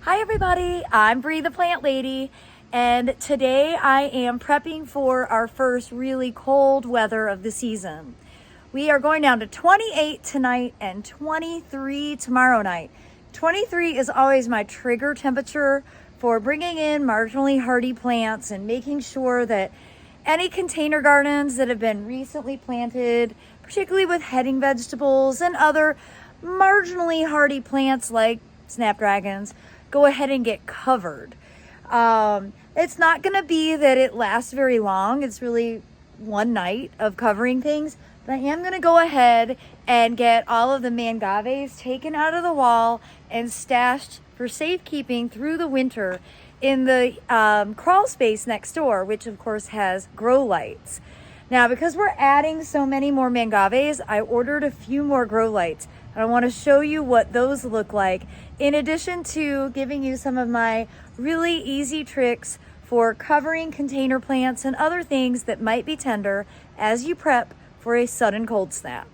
Hi everybody, I'm Bree the Plant Lady, and today I am prepping for our first really cold weather of the season. We are going down to 28 tonight and 23 tomorrow night. 23 is always my trigger temperature for bringing in marginally hardy plants and making sure that any container gardens that have been recently planted, particularly with heading vegetables and other marginally hardy plants like snapdragons, go ahead and get covered. It's not going to be that it lasts very long. It's really one night of covering things. But I am going to go ahead and get all of the mangaves taken out of the wall and stashed for safekeeping through the winter in the crawl space next door, which of course has grow lights. Now, because we're adding so many more mangaves, I ordered a few more grow lights. And I want to show you what those look like, in addition to giving you some of my really easy tricks for covering container plants and other things that might be tender as you prep for a sudden cold snap.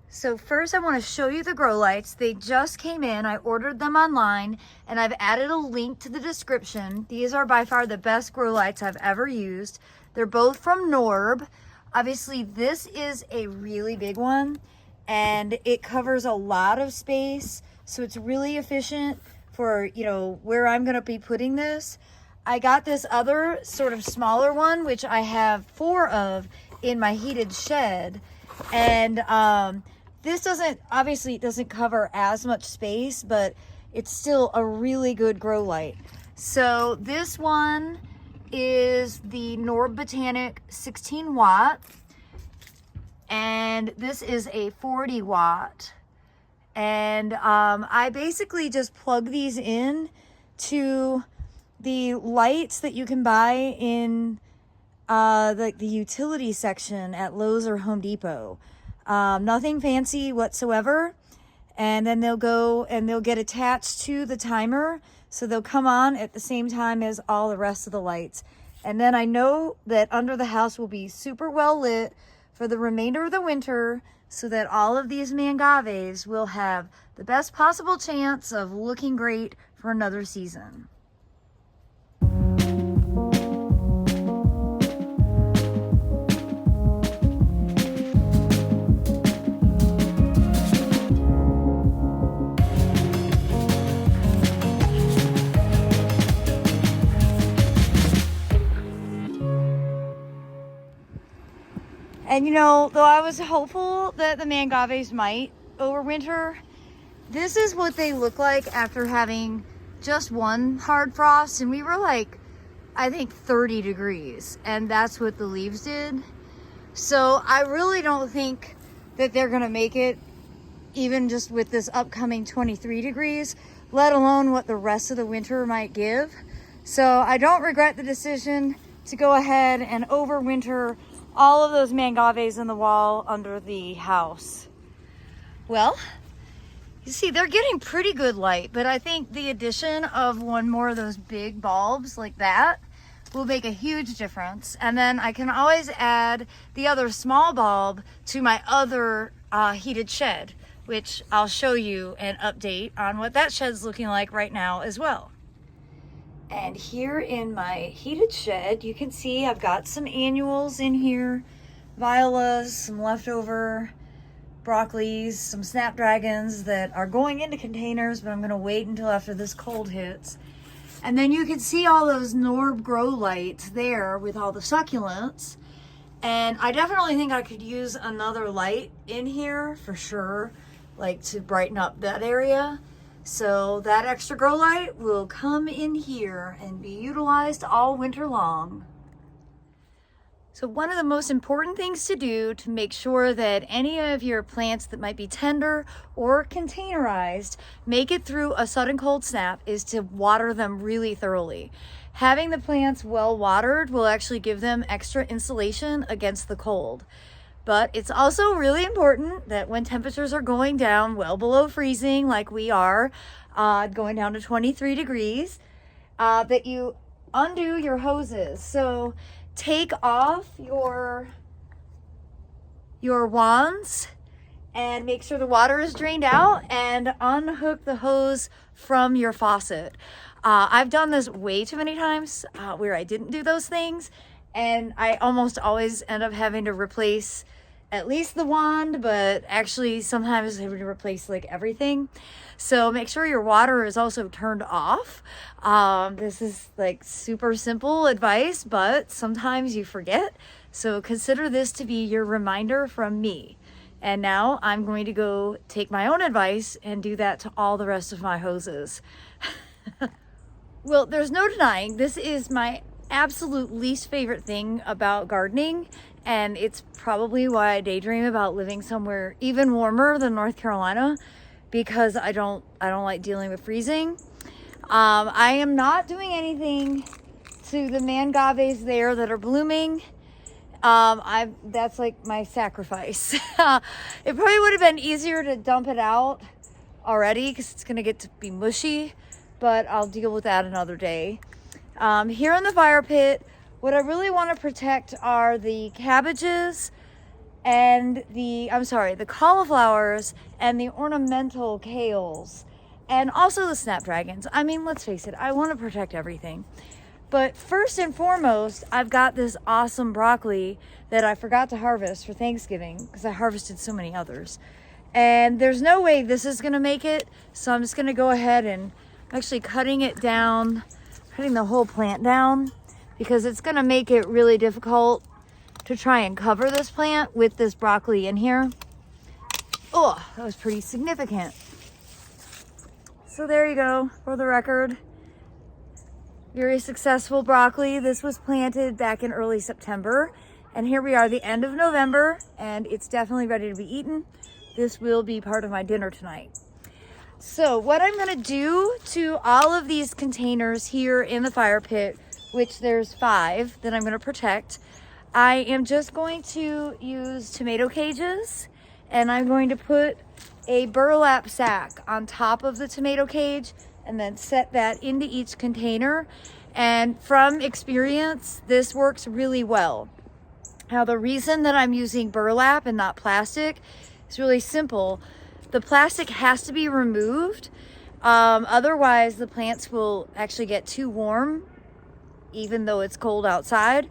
So first I want to show you the grow lights. They just came in. I ordered them online and I've added a link to the description. These are by far the best grow lights I've ever used. They're both from Norb. Obviously this is a really big one and it covers a lot of space, so it's really efficient for, you know, where I'm going to be putting this. I got this other sort of smaller one, which I have 4 of in my heated shed, and this doesn't cover as much space, but it's still a really good grow light. So this one is the Norb Botanic 16 watt. And this is a 40 watt. And I basically just plug these in to the lights that you can buy in the utility section at Lowe's or Home Depot. Nothing fancy whatsoever. And then they'll go and they'll get attached to the timer. So they'll come on at the same time as all the rest of the lights. And then I know that under the house will be super well lit for the remainder of the winter, so that all of these mangaves will have the best possible chance of looking great for another season. And you know, though I was hopeful that the mangaves might overwinter, this is what they look like after having just one hard frost. And we were like, I think 30 degrees, and that's what the leaves did. So I really don't think that they're gonna make it, even just with this upcoming 23 degrees, let alone what the rest of the winter might give. So I don't regret the decision to go ahead and overwinter all of those mangaves in the wall under the house. Well, you see, they're getting pretty good light, but I think the addition of one more of those big bulbs like that will make a huge difference. And then I can always add the other small bulb to my other heated shed, which I'll show you an update on what that shed's looking like right now as well. And here in my heated shed, you can see I've got some annuals in here, violas, some leftover broccolis, some snapdragons that are going into containers, but I'm going to wait until after this cold hits. And then you can see all those Norb grow lights there with all the succulents. And I definitely think I could use another light in here for sure, like to brighten up that area. So that extra grow light will come in here and be utilized all winter long. So one of the most important things to do to make sure that any of your plants that might be tender or containerized make it through a sudden cold snap is to water them really thoroughly. Having the plants well watered will actually give them extra insulation against the cold. But it's also really important that when temperatures are going down well below freezing, like we are, going down to 23 degrees, that you undo your hoses. So take off your wands and make sure the water is drained out and unhook the hose from your faucet. I've done this way too many times where I didn't do those things, and I almost always end up having to replace at least the wand, but actually sometimes having to replace like everything. So make sure your water is also turned off. This is like super simple advice, but sometimes you forget. So consider this to be your reminder from me. And now I'm going to go take my own advice and do that to all the rest of my hoses. Well, there's no denying this is my absolute least favorite thing about gardening, and it's probably why I daydream about living somewhere even warmer than North Carolina, because I don't like dealing with freezing. I am not doing anything to the mangaves there that are blooming. That's like my sacrifice. It probably would have been easier to dump it out already because it's gonna get to be mushy, but I'll deal with that another day. Here in the fire pit, what I really want to protect are the cabbages and the cauliflowers and the ornamental kales, and also the snapdragons. I mean, let's face it, I want to protect everything. But first and foremost, I've got this awesome broccoli that I forgot to harvest for Thanksgiving because I harvested so many others. And there's no way this is going to make it, so I'm just going to go ahead and actually cutting it down, cutting the whole plant down, because it's going to make it really difficult to try and cover this plant with this broccoli in here. Oh, that was pretty significant. So there you go, for the record. Very successful broccoli. This was planted back in early September, and here we are the end of November, and it's definitely ready to be eaten. This will be part of my dinner tonight. So what I'm going to do to all of these containers here in the fire pit, which there's 5 that I'm going to protect, I am just going to use tomato cages, and I'm going to put a burlap sack on top of the tomato cage and then set that into each container. And from experience, this works really well. Now, the reason that I'm using burlap and not plastic is really simple. The plastic has to be removed. Otherwise, the plants will actually get too warm, even though it's cold outside,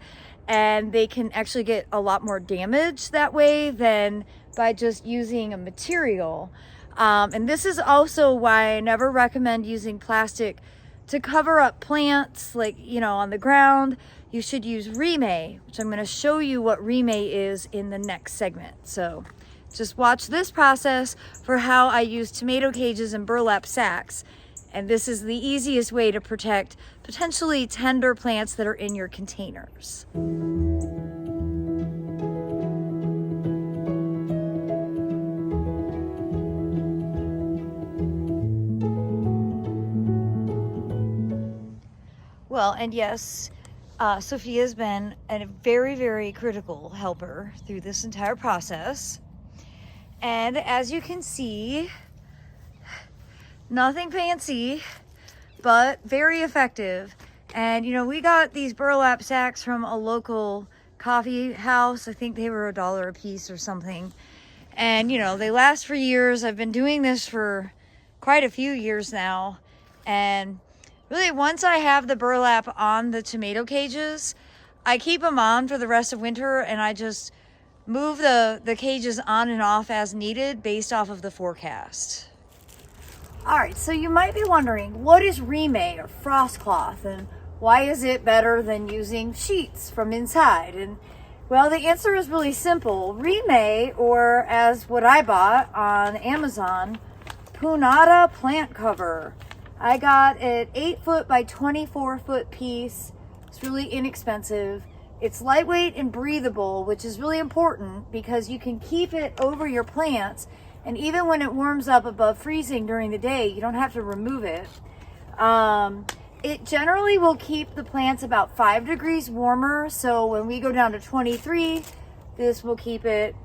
and they can actually get a lot more damage that way than by just using a material. And this is also why I never recommend using plastic to cover up plants, like, on the ground. You should use Remay, which I'm going to show you what Remay is in the next segment. So just watch this process for how I use tomato cages and burlap sacks. And this is the easiest way to protect potentially tender plants that are in your containers. Well, and yes, Sophia's been a very, very critical helper through this entire process. And as you can see, nothing fancy, but very effective. And we got these burlap sacks from a local coffee house. I think they were $1 a piece or something. And they last for years. I've been doing this for quite a few years now. And really, once I have the burlap on the tomato cages, I keep them on for the rest of winter, and I just move the cages on and off as needed based off of the forecast. All right, so you might be wondering, what is Remay or frost cloth, and why is it better than using sheets from inside? And well, the answer is really simple. Remay, or as what I bought on Amazon, Punata plant cover. I got an 8-foot by 24-foot piece. It's really inexpensive. It's lightweight and breathable, which is really important because you can keep it over your plants, and even when it warms up above freezing during the day, you don't have to remove it. It generally will keep the plants about 5 degrees warmer, so when we go down to 23, this will keep it,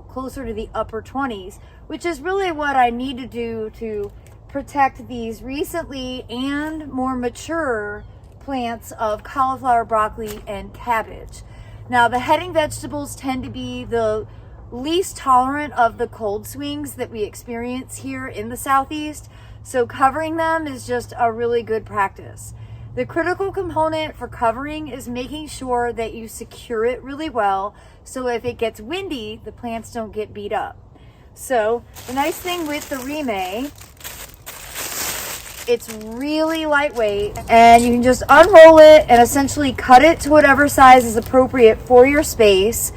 closer to the upper 20s, which is really what I need to do to protect these recently and more mature plants of cauliflower, broccoli, and cabbage. Now, the heading vegetables tend to be the least tolerant of the cold swings that we experience here in the Southeast. So covering them is just a really good practice. The critical component for covering is making sure that you secure it really well, so if it gets windy, the plants don't get beat up. So the nice thing with the Rime, it's really lightweight, and you can just unroll it and essentially cut it to whatever size is appropriate for your space,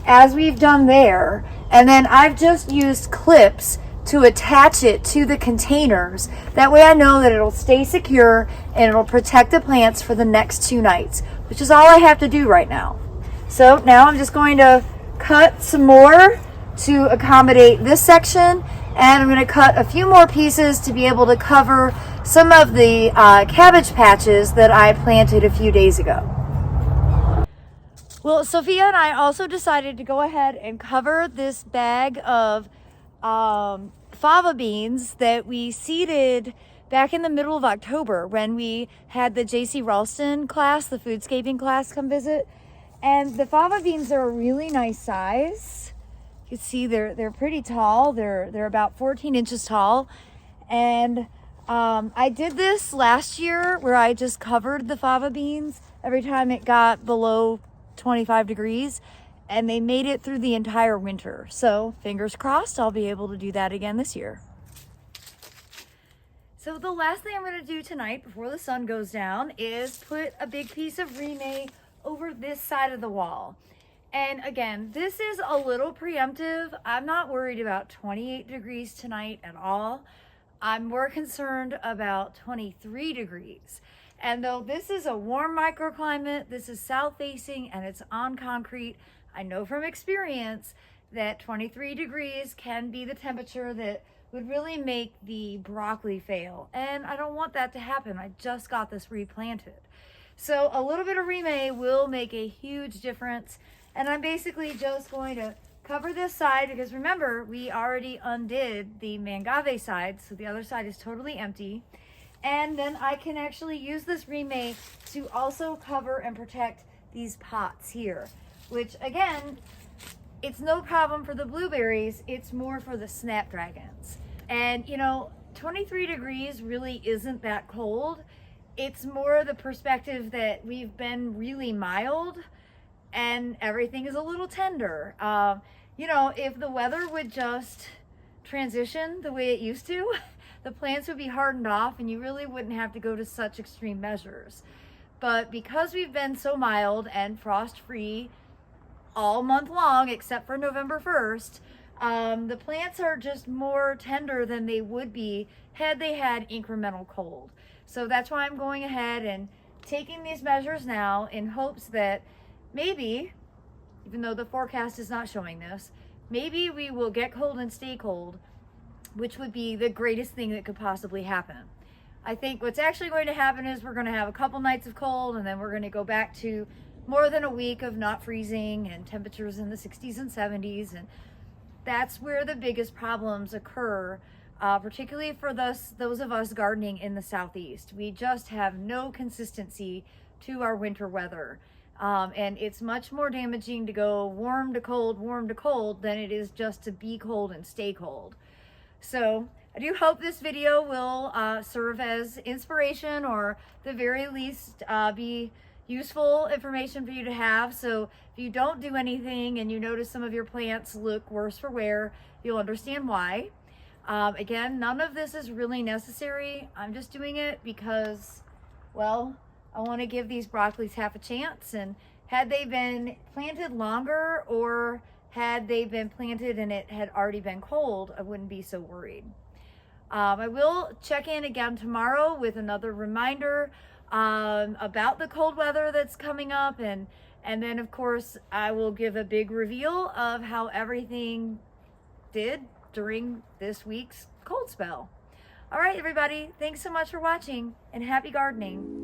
as we've done there. And then I've just used clips to attach it to the containers. That way I know that it'll stay secure and it'll protect the plants for the next 2 nights, which is all I have to do right now. So now I'm just going to cut some more to accommodate this section, and I'm going to cut a few more pieces to be able to cover some of the cabbage patches that I planted a few days ago. Well, Sophia and I also decided to go ahead and cover this bag of fava beans that we seeded back in the middle of October when we had the J.C. Ralston class, the foodscaping class, come visit. And the fava beans are a really nice size. You can see they're pretty tall. They're about 14 inches tall. And I did this last year where I just covered the fava beans every time it got below 25 degrees, and they made it through the entire winter. So fingers crossed I'll be able to do that again this year. So the last thing I'm going to do tonight before the sun goes down is put a big piece of Rime over this side of the wall. And again, this is a little preemptive. I'm not worried about 28 degrees tonight at all. I'm more concerned about 23 degrees. And though this is a warm microclimate, this is south facing and it's on concrete, I know from experience that 23 degrees can be the temperature that would really make the broccoli fail. And I don't want that to happen. I just got this replanted. So a little bit of Rime will make a huge difference. And I'm basically just going to cover this side because remember, we already undid the mangave side, so the other side is totally empty. And then I can actually use this Rime to also cover and protect these pots here, which again, it's no problem for the blueberries, it's more for the snapdragons. And you know, 23 degrees really isn't that cold. It's more the perspective that we've been really mild and everything is a little tender. You know, if the weather would just transition the way it used to, the plants would be hardened off and you really wouldn't have to go to such extreme measures. But because we've been so mild and frost-free all month long, except for November 1st, the plants are just more tender than they would be had they had incremental cold. So that's why I'm going ahead and taking these measures now in hopes that maybe, even though the forecast is not showing this, maybe we will get cold and stay cold, which would be the greatest thing that could possibly happen. I think what's actually going to happen is we're going to have a couple nights of cold and then we're going to go back to more than a week of not freezing and temperatures in the 60s and 70s. And that's where the biggest problems occur, particularly for those of us gardening in the Southeast. We just have no consistency to our winter weather. And it's much more damaging to go warm to cold than it is just to be cold and stay cold. So I do hope this video will serve as inspiration, or the very least be useful information for you to have. So if you don't do anything and you notice some of your plants look worse for wear, you'll understand why. Again, none of this is really necessary. I'm just doing it because, well, I want to give these broccolis half a chance. And had they been planted longer, or had they been planted and it had already been cold, I wouldn't be so worried. I will check in again tomorrow with another reminder about the cold weather that's coming up, and then of course I will give a big reveal of how everything did during this week's cold spell. All right, everybody, thanks so much for watching, and happy gardening.